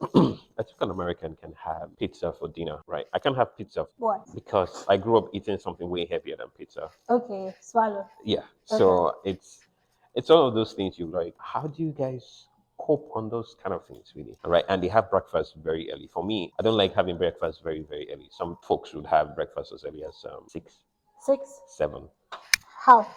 I think an American can have pizza for dinner, right? I can't have pizza What? because I grew up eating something way heavier than pizza. Okay, swallow. Yeah, Okay. so it's all of those things you like. How do you guys cope on those kind of things, really? All right, and they have breakfast very early. For me, I don't like having breakfast very early. Some folks would have breakfast as early as 6. 7. How?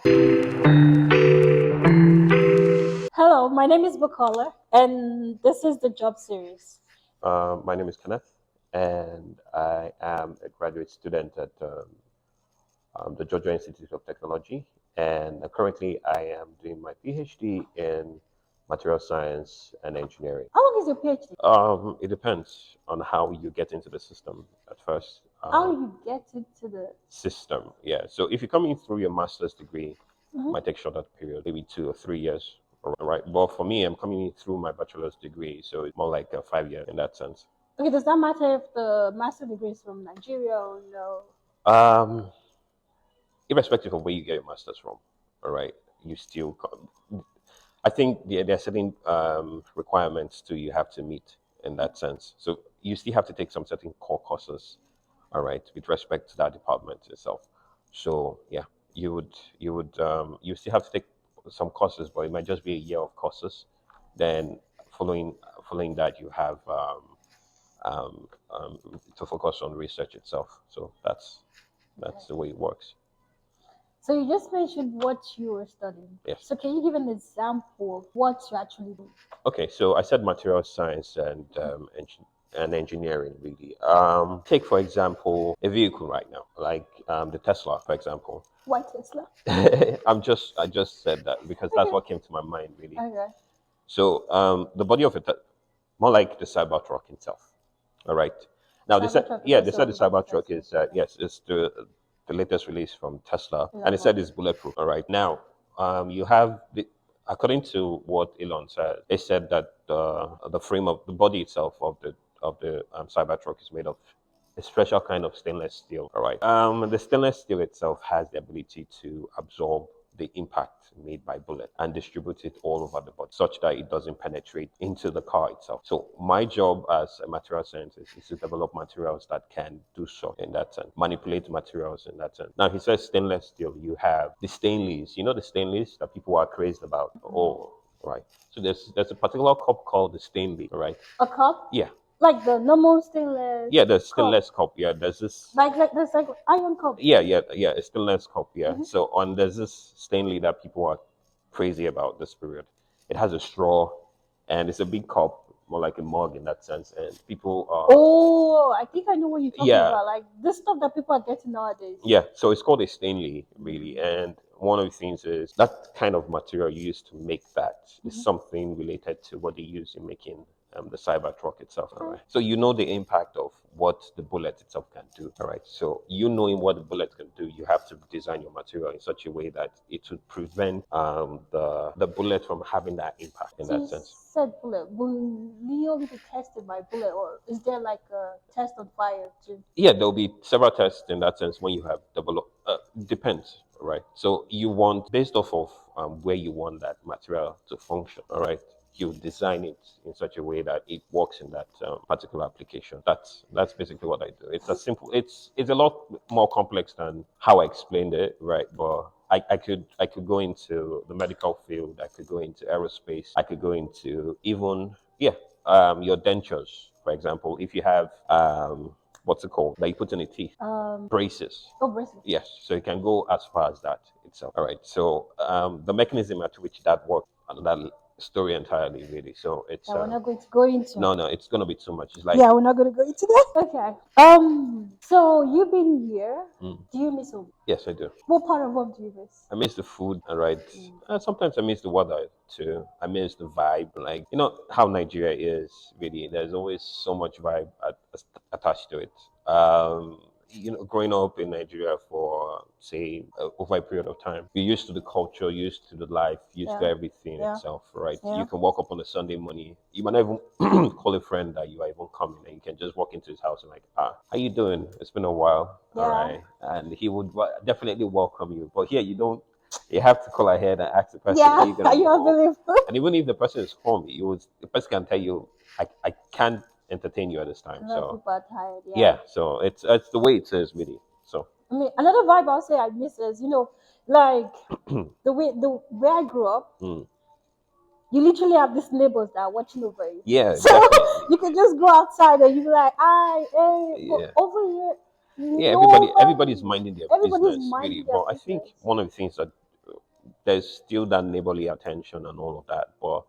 Hello, my name is Bukola, and this is the job series. My name is Kenneth, and I am a graduate student at the Georgia Institute of Technology, and currently I am doing my PhD in material science and engineering. How long is your PhD? It depends on how you get into the system at first. How you get into the System, yeah. So if you're coming through your master's degree, it Mhm. might take shorter period, maybe 2 or 3 years. All right. But for me, I'm coming through my bachelor's degree, so it's more like 5 years in that sense. Okay, does that matter if the master degree is from Nigeria or no? Um, Irrespective of where you get your master's from, all right, you still. I think there are certain requirements to you have to meet in that sense. So you still have to take some certain core courses, all right, with respect to that department itself. So yeah, you still have to take some courses, but it might just be a year of courses. Then following following that, you have to focus on research itself. So that's Okay. the way it works. So you just mentioned what you were studying. Yes. So can you give an example of what you actually do? Okay, so I said material science and engineering really. Take for example a vehicle right now, like the Tesla, for example. Why Tesla? I just said that because that's Okay. what came to my mind really. Okay. So the body of it, more like the Cybertruck itself. All right. Now they said, Cybertruck. yeah, Okay, they said the so Cybertruck that's is yes, it's the latest release from Tesla, and Elon it said Musk. it's bulletproof. All right. Now, you have according to what Elon said, it said that the frame of the body itself of the Cybertruck is made of a special kind of stainless steel. All right. The stainless steel itself has the ability to absorb the impact made by bullet and distribute it all over the body such that it doesn't penetrate into the car itself. So my job as a material scientist is to develop materials that can do so in that sense, manipulate materials in that sense. Now he says stainless steel, you have the stainless, you know the stainless that people are crazy about. Oh, right. So there's a particular cup called the stainless, all right? A cup? Yeah. Like the normal stainless Yeah, the cup. stainless cup. Yeah, there's this. Like there's like iron cup. Yeah, a stainless cup. Yeah. Mhm. So on there's this stainless that people are crazy about this period. It has a straw, and it's a big cup, more like a mug in that sense. And people are Oh, I think I know what you're talking yeah, about. Like this stuff that people are getting nowadays. yeah. So it's called a stainless, really. And one of the things is that kind of material used to make that is Mhm. something related to what they use in making the Cybertruck itself. All Okay. right. So you know the impact of what the bullet itself can do. All right. So you knowing what the bullet can do, you have to design your material in such a way that it would prevent the bullet from having that impact in So that you sense. said bullet. Will Leo be tested by bullet, or is there like a test on fire too? Yeah, there'll be several tests in that sense when you have developed. Depends, right? So you want based off of where you want that material to function. All right, you design it in such a way that it works in that particular application. That's basically what I do. It's a simple. It's a lot more complex than how I explained it, right? But I could go into the medical field. I could go into aerospace. I could go into even your dentures, for example. If you have what's it called that you put in the teeth, braces. Oh, bracelet. Yes, so you can go as far as that itself. All right. So the mechanism at which that works, another story entirely, really. So it's That we're not going to go into. no, it's gonna be too much. It's like Yeah, we're not going to go into that. Okay. So you've been here. mm, Do you miss home? yes, I do. What part of home do you miss? I miss the food, all right. Sometimes I miss the weather too. I miss the vibe, like you know how Nigeria is. Really, there's always so much vibe attached to it. Growing up in Nigeria for say over a period of time, you're used to the culture, used to the life, used to Yeah. everything Yeah. itself, right? Yeah. You can walk up on a Sunday morning. You might not even call a friend that you are even coming, and you can just walk into his house and like, how you doing? It's been a while, all Yeah. right, and he would definitely welcome you. But here, you don't. You have to call ahead and ask the person, "Are Yeah. you gonna Are be you home?" available? And even if the person is home, the person can tell you, "I can't entertain you at this A time. lot of So people are tired. Yeah. yeah, so it's the way it is really. So I mean, another vibe I'll say I miss is, like the way I grew up. mm, You literally have these neighbors that are watching over you. yeah, So definitely. you can just go outside and you be like, "I, hey," but Yeah. over here, Yeah, nobody. everybody's minding their Everybody's business really. minding their But I think business. one of the things that there's still that neighborly attention and all of that, but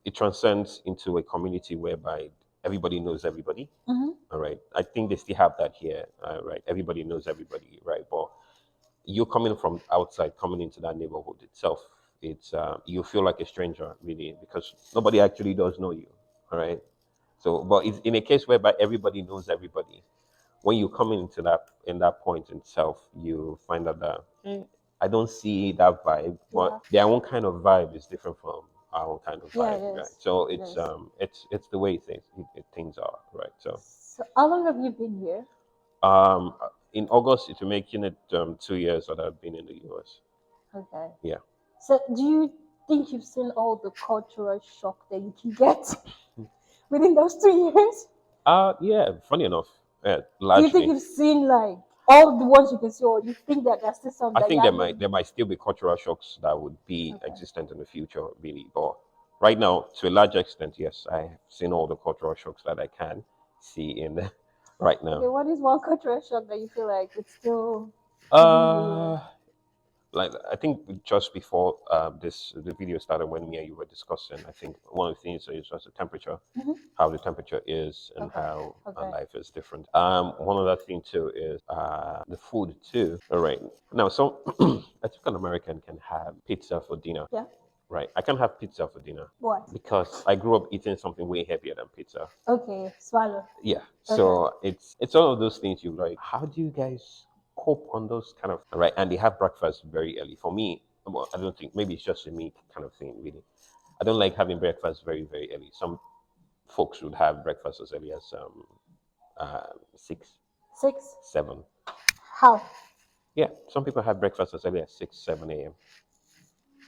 it transcends into a community whereby everybody knows everybody. Mm-hmm. All right, I think they still have that here. Right, everybody knows everybody. Right, but you coming from outside, coming into that neighborhood itself, it's you feel like a stranger really because nobody actually does know you. All right, so but it's in a case whereby everybody knows everybody when you come into that in that point itself, you find out that I don't see that vibe, Yeah, but their own kind of vibe is different from our own kind of yeah, vibe, it right? is. So It is. it's the way things are, right? So So, how long have you been here? um, in August, it will making it 2 years that I've been in the US. Okay. Yeah. So, do you think you've seen all the cultural shock that you can get within those 2 years? Yeah. Funny enough, yeah, Do you think largely. you've seen like all the ones you can see, or you think that there's still some I that you think haven't? there might still be cultural shocks that would be Okay. existent in the future, really. But right now, to a large extent, yes, I have seen all the cultural shocks that I can see in right Okay, now. what is one cultural shock that you feel like it's still giving you? Uh, like I think just before the video started, when me and you were discussing, I think one of the things is just the temperature, Mhm. how the temperature is, and Okay. how Okay. life is different. One other thing too is the food too. All right. Now, so I think an American can have pizza for dinner. Yeah. Right. I can't have pizza for dinner Why? because I grew up eating something way heavier than pizza. Okay. Swallow. Yeah. Okay. So it's all of those things you like. How do you guys cope on those kind of right? And they have breakfast very early. For me, well, I don't think maybe it's just a me kind of thing, really. I don't like having breakfast very early. Some folks would have breakfast as early as 6, Six. 7. How? Yeah, some people have breakfast as early as 6, 7 a.m.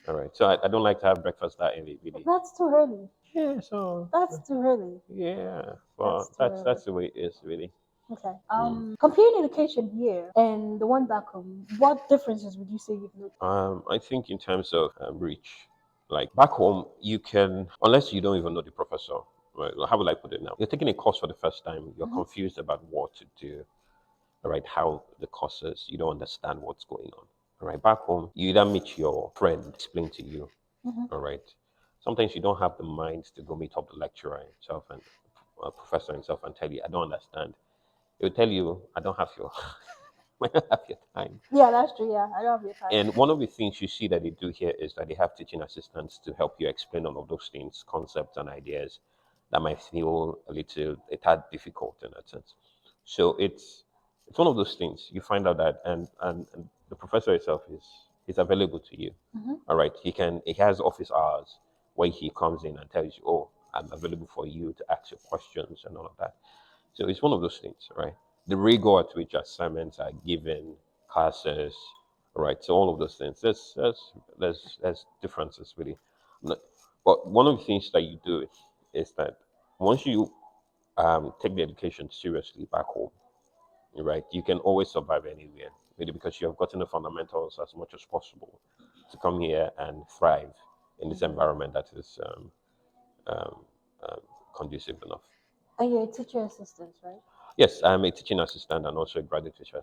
All right. So I don't like to have breakfast that early, really. That's too early. Yeah, so That's too early. yeah, That's well, too early. that's the way it is, really. Okay. Mm. Comparing education here and the one back home, what differences would you say you've noticed? I think in terms of reach, like back home, you can unless you don't even know the professor. Right? How would I put it now? You're taking a course for the first time. You're Mm-hmm. confused about what to do. All right, how the course is. You don't understand what's going on. All right, back home, you either meet your friend, explain to you. Mm-hmm. All right. Sometimes you don't have the mind to go meet up the lecturer himself and professor himself and tell you, I don't understand. He will tell you, I don't have your, I don't have your time. Yeah, that's true. Yeah, I don't have your time. And one of the things you see that they do here is that they have teaching assistants to help you explain all of those things, concepts and ideas that might feel a tad difficult in that sense. So it's one of those things. You find out that and the professor itself is available to you. Mm-hmm. All right. He has office hours where he comes in and tells you, oh, I'm available for you to ask your questions and all of that. So it's one of those things, right? The rigor at which assignments are given, classes, right? So all of those things. There's differences really. No- But one of the things that you do is that once you take the education seriously back home, right, you can always survive anywhere, really, because you have gotten the fundamentals as much as possible to come here and thrive in this Mm-hmm. environment that is um, um, conducive enough. And you're a teacher assistant, right? Yes, I'm a teaching assistant and also a graduate teacher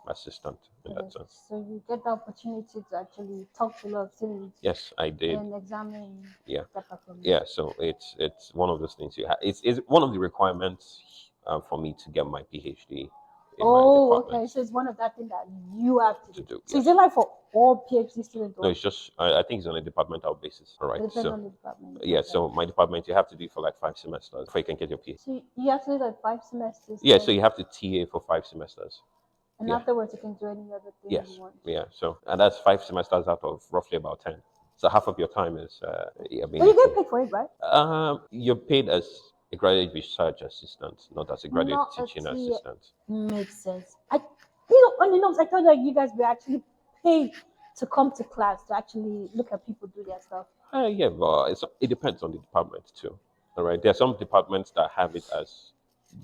assistant in Okay. that sense. So you get the opportunity to actually talk to a lot of students Yes, I did. and examine Yeah, their performance. yeah. So it's one of those things you have. It's one of the requirements for me to get my PhD in my Oh, department okay. So it's one of that thing that you have to to do. do. So is it Yes. like for all PhD students No, or it's just I think it's on a departmental basis. All right. it depends So on the department? yeah. Okay. So my department, you have to do it for like 5 semesters before you can get your PhD. So you have to do like 5 semesters Yeah. So then, you have to TA for 5 semesters. and Yeah. afterwards you can do any other thing you Yes. want. Yeah. So and that's 5 semesters out of roughly about 10. So half of your time is yeah, But being you a get TA. paid for it, right? You're paid as a graduate research assistant, not as a graduate Not a teaching T. assistant. Makes sense. On the notes, I thought that you guys were actually paid to come to class to actually look at people do their stuff. Yeah, but it depends on the department too. All right. There are some departments that have it as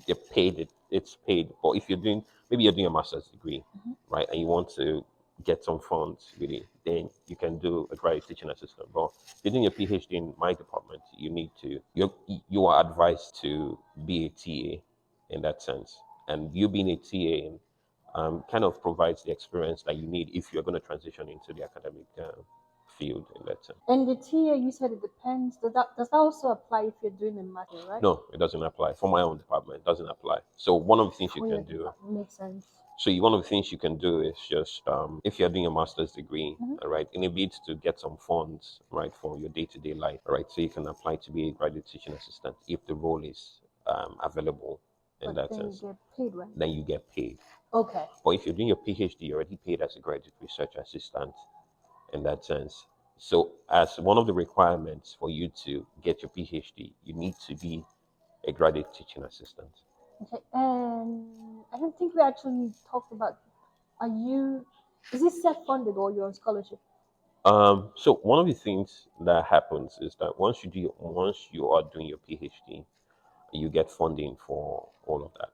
they're paid. It's paid. But if you're doing, maybe you're doing a master's degree, right, and you want to get some funds, really, then you can do a graduate teaching assistant. But if you're doing a PhD in my department, you need to. You are advised to be a TA in that sense, and you being a TA kind of provides the experience that you need if you're going to transition into the academic field in that sense. And the TA, you said it depends. Does that also apply if you're doing a master, right? No, it doesn't apply. For my own department, it doesn't apply. So one of the things you For your can do, department, makes sense. one of the things you can do is just if you're doing a master's degree, Mhm. all right, in a bid to get some funds, right, for your day-to-day life, all right, so you can apply to be a graduate teaching assistant if the role is available in But that then you sense. get paid, right? Then you get paid. Okay. But if you're doing your PhD, you're already paid as a graduate research assistant in that sense. So, as one of the requirements for you to get your PhD, you need to be a graduate teaching assistant. Okay. And I don't think we actually talked about. Are you? Is it self-funded or you're on scholarship? So one of the things that happens is that once you are doing your PhD, you get funding for all of that.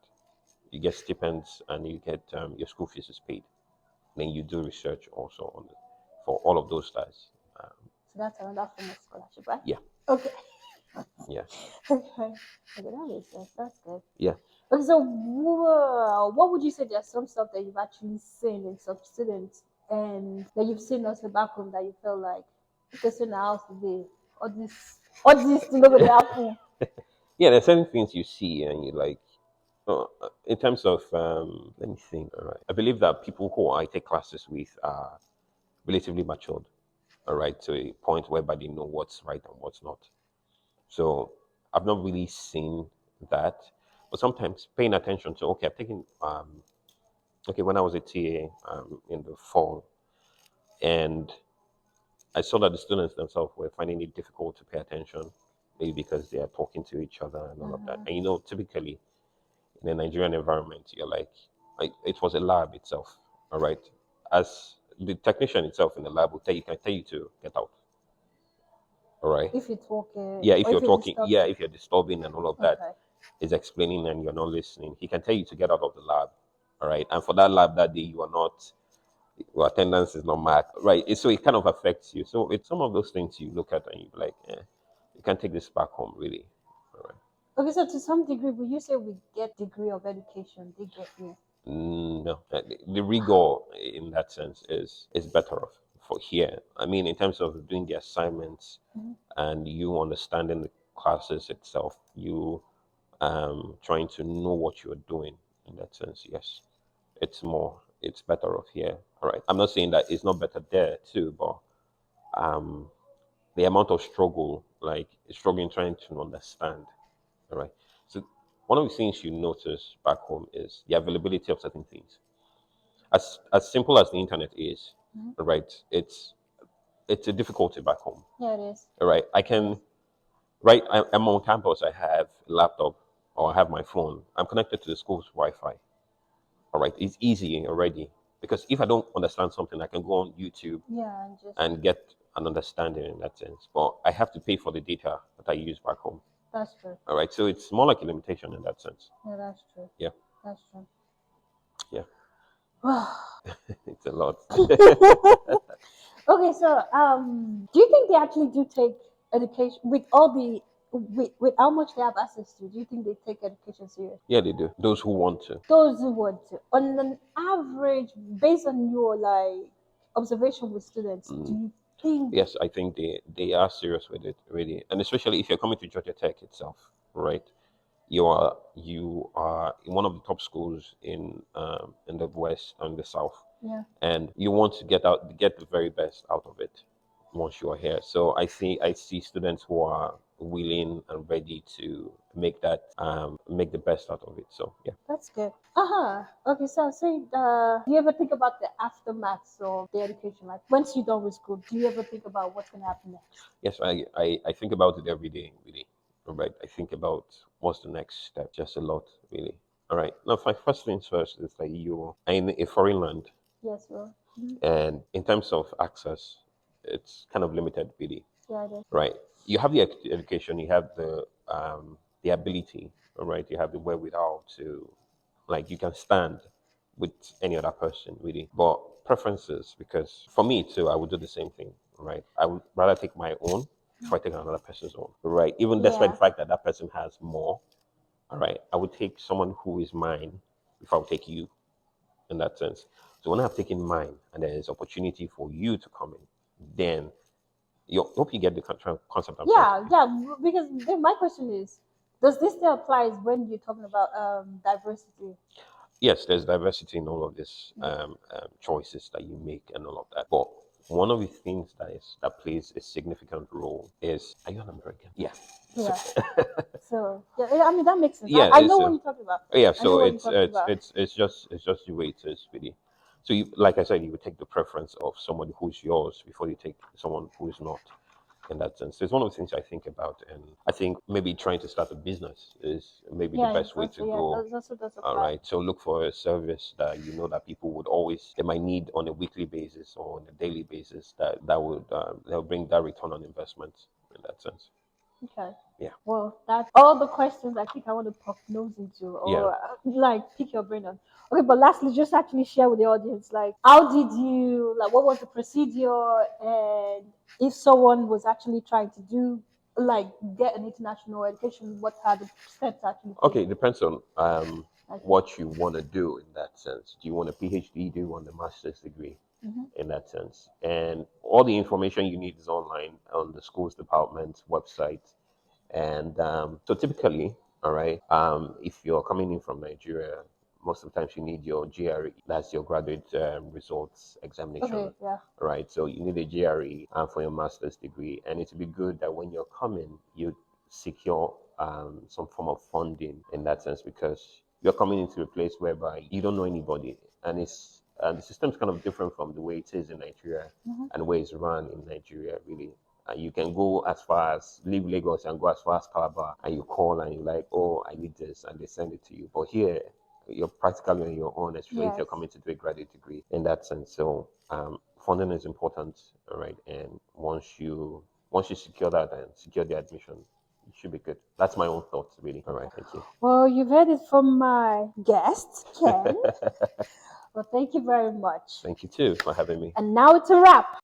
You get stipends and you get your school fees is paid. Then you do research also on it for all of those guys. Um, So that's another form of scholarship, right? yeah, Okay. yeah, Okay. Okay, that makes sense. That's good. yeah. Okay, so what would you say there's some stuff that you've actually seen in some students and that you've seen also back home that you feel like because in the house today, all this thing over the apple. Yeah, there's certain things you see and you like. In terms of, let me think. All right, I believe that people who I take classes with are relatively matured. All right, to a point whereby they know what's right and what's not. So I've not really seen that, but sometimes paying attention to okay, I've taken okay when I was a TA in the fall, and I saw that the students themselves were finding it difficult to pay attention, maybe because they are talking to each other and all of that. And typically in a Nigerian environment, you're like, it was a lab itself, all right. As the technician itself in the lab will tell you, can tell you to get out, all right. If it's working Yeah, if or you're if it talking, disturbs yeah, you. if you're disturbing and all of that Okay. is explaining and you're not listening, he can tell you to get out of the lab, all right. And for that lab that day, you are not, your attendance is not marked, right? So it kind of affects you. So it's some of those things you look at and you be like, you can't take this back home, really, all right. Okay, so to some degree, will you say we get degree of education? They get you. No, the rigor in that sense is better off for here. I mean, in terms of doing the assignments Mhm. and you understanding the classes itself, you trying to know what you're doing in that sense. Yes, it's better off here. All right. I'm not saying that it's not better there too, but um, the amount of struggle, like struggling trying to understand. All right. So one of the things you notice back home is the availability of certain things. As simple as the internet is, Mhm. right? It's a difficulty back home. Yeah, it is. All right. I can right. I'm on campus. I have a laptop or I have my phone. I'm connected to the school's Wi-Fi. All right. It's easy already because if I don't understand something, I can go on YouTube Yeah, and just and get an understanding in that sense. But I have to pay for the data that I use back home. that's true. All right. So it's more like a limitation in that sense. Yeah, that's true. Yeah. That's true. Yeah. It's a lot. Okay, so do you think they actually do take education with all the with how much they have access to? Do you think they take education serious? Yeah, they do. Those who want to. Those who want to, on an average, based on your like observation with students, do you think? Yes, I think they are serious with it really, and especially if you're coming to Georgia Tech itself, right? You are in one of the top schools in the West and the South, Yeah, and you want to get the very best out of it once you are here. So I see students who are willing and ready to make the best out of it. So yeah. that's good. Uh-huh. Okay, so say, do you ever think about the aftermath of the education? Like, once you're done with school, do you ever think about what's going to happen next? Yes, I think about it every day, really. All right. I think about what's the next step, just a lot, really. All right. Now, first things first is that you are in a foreign land, Yes, well, and in terms of access, it's kind of limited, really. yeah, it is. Right. You have the education, you have the the ability, all right? You have the wherewithal to, like, you can stand with any other person, really. But preferences, because for me too, I would do the same thing, right? I would rather take my own before I take another person's own, right? Even despite Yeah. the fact that that person has more, all right? I would take someone who is mine before I would take you in that sense. So when I've taken mine and there is opportunity for you to come in, then you hope you get the concept I'm trying to Yeah, yeah. Because then my question is, does this still applies when you're talking about diversity? yes, there's diversity in all of these choices that you make and all of that. But one of the things that plays a significant role is, are you an American? Yeah. So, Yeah. So yeah, I mean that makes sense. yeah, I know it's what you're talking about. yeah. I know So what you're talking about. it's just the way it is, really. So you, like I said, you would take the preference of somebody who's yours before you take someone who is not. In that sense, so it's one of the things I think about, and I think maybe trying to start a business is maybe the Yeah, best way that's to yeah, go. that's also does All apply. right. So look for a service that you know that people would always they might need on a weekly basis or on a daily basis that would they'll bring that return on investment in that sense. Okay. Yeah. Well, that's all the questions I think I want to pop nose into Yeah. or like pick your brain on. Okay, but lastly, just actually share with the audience like how did you like what was the procedure and if someone was actually trying to do like get an international education, what are the steps to actually Okay. follow? It depends on Okay. what you want to do in that sense. Do you want a PhD? Do you want a master's degree? Mm-hmm. In that sense. And all the information you need is online on the school's department website. And so typically, all right, if you're coming in from Nigeria, most of the times you need your GRE, that's your graduate results examination, Okay, yeah. right? So you need a GRE for your master's degree. And it would be good that when you're coming, you secure some form of funding in that sense because you're coming into a place whereby you don't know anybody. And the system's kind of different from the way it is in Nigeria Mm-hmm. and the way it's run in Nigeria, really. You can go as far as leave Lagos and go as far as Calabar, and you call and you're like, "Oh, I need this," and they send it to you. But here, you're practically on your own, especially if Yes. you're coming to do a graduate degree. In that sense, so funding is important, all right. And once you secure that and secure the admission, it should be good. That's my own thoughts, really. All right, thank you. Well, you've heard it from my guest, Ken. Well, thank you very much. Thank you too for having me. And now it's a wrap.